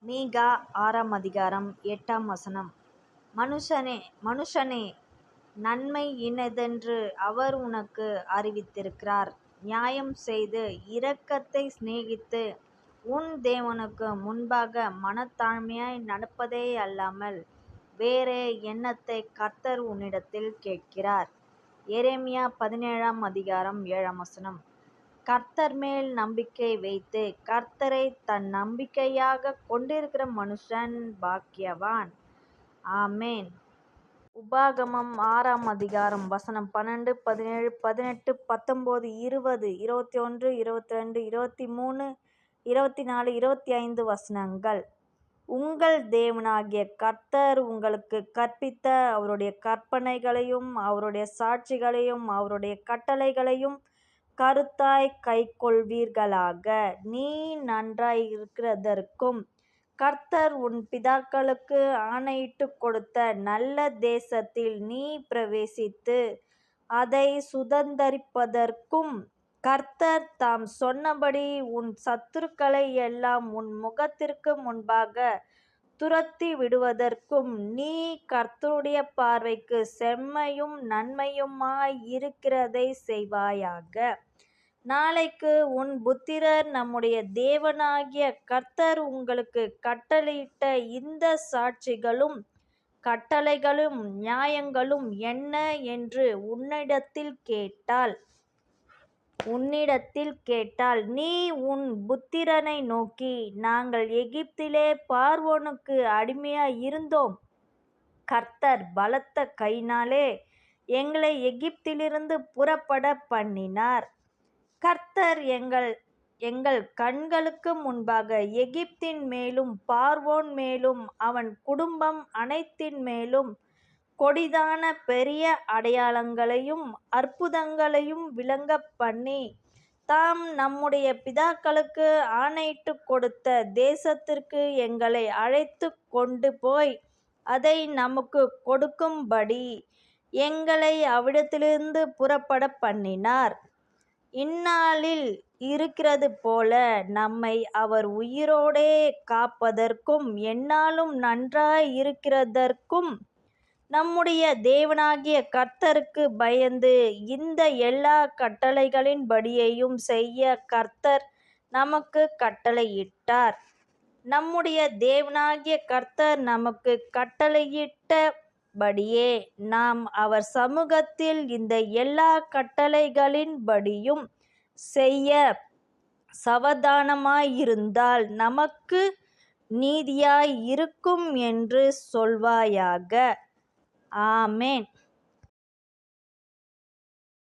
மீகா 6:8 மனுஷனே, நன்மை இன்னதென்று அவர் உனக்கு அறிவித்திருக்கிறார். நியாயம் செய்து இரக்கத்தை சிநேகித்து உன் தேவனுக்கு முன்பாக மனத்தாழ்மையாய் நடப்பதேயல்லாமல் வேறே என்னத்தைக் கர்த்தர் உன்னிடத்தில் கேட்கிறார்? எரேமியா 17:7 கர்த்தர் மேல் நம்பிக்கை வைத்து கர்த்தரைத் தன் நம்பிக்கையாகக் கொண்டிருக்கிற மனுஷன் பாக்கியவான். ஆமென். உபாகமம் 6:12 12, 17, 18, 19, 20, 21, 22, 23, 24, 25 உங்கள் தேவனாகிய கர்த்தர் உங்களுக்குக் கற்பித்த அவருடைய கற்பனைகளையும் அவருடைய சாட்சிகளையும் அவருடைய கட்டளைகளையும் கருத்தாய்க் கைக்கொள்வீர்களாக. நீ நன்றாயிருக்கிறதற்கும் கர்த்தர் உன் பிதாக்களுக்கு ஆணையிட்டுக் கொடுத்த நல்ல தேசத்தில் நீ பிரவேசித்து அதைச் சுதந்தரிப்பதற்கும் கர்த்தர் தாம் சொன்னபடி உன் சத்துருக்களை எல்லாம் உன் முகத்திற்கு முன்பாகத் துரத்தி விடுவதற்கும் நீ கர்த்தருடைய பார்வைக்குச் செம்மையும் நன்மையுமாய் இருக்கிறதைச் செய்வாயாக. நாளைக்கு உன் புத்திரர், நம்முடைய தேவனாகிய கர்த்தர் உங்களுக்குக் கட்டளையிட்ட இந்தச் சாட்சிகளும் கட்டளைகளும் நியாயங்களும் என்ன என்று உன்னிடத்தில் கேட்டால் நீ உன் புத்திரனை நோக்கி, நாங்கள் எகிப்திலே பார்வோனுக்கு அடிமையாய் இருந்தோம். கர்த்தர் பலத்த கையினாலே எங்களை எகிப்திலிருந்து புறப்படப் பண்ணினார். கர்த்தர் எங்கள் கண்களுக்கு முன்பாக எகிப்தின் மேலும் பார்வோன் மேலும் அவன் குடும்பம் அனைத்தின் மேலும் கொடிதான பெரிய அடையாளங்களையும் அற்புதங்களையும் விளங்கப் பண்ணி, தாம் நம்முடைய பிதாக்களுக்கு ஆணையிட்டுக் கொடுத்த தேசத்திற்கு எங்களை அழைத்துக் கொண்டு போய் அதை நமக்குக் கொடுக்கும்படி எங்களை அவ்விடத்திலிருந்து புறப்படப் பண்ணினார். இந்நாளில் இருக்கிறது போல நம்மை அவர் உயிரோடே காப்பதற்கும் எந்நாளும் நன்றாய் இருக்கிறதற்கும் நம்முடைய தேவனாகிய கர்த்தருக்குப் பயந்து இந்த எல்லாக் கட்டளைகளின்படியையும் செய்ய கர்த்தர் நமக்குக் கட்டளையிட்டார். நம்முடைய தேவனாகிய கர்த்தர் நமக்குக் கட்டளையிட்டபடியே நாம் அவர் சமூகத்தில் இந்த எல்லாக் கட்டளைகளின்படியும் செய்ய சாவதானமாயிருந்தால் நமக்கு நீதியாய் இருக்கும் என்று சொல்வாயாக. ஆமென்.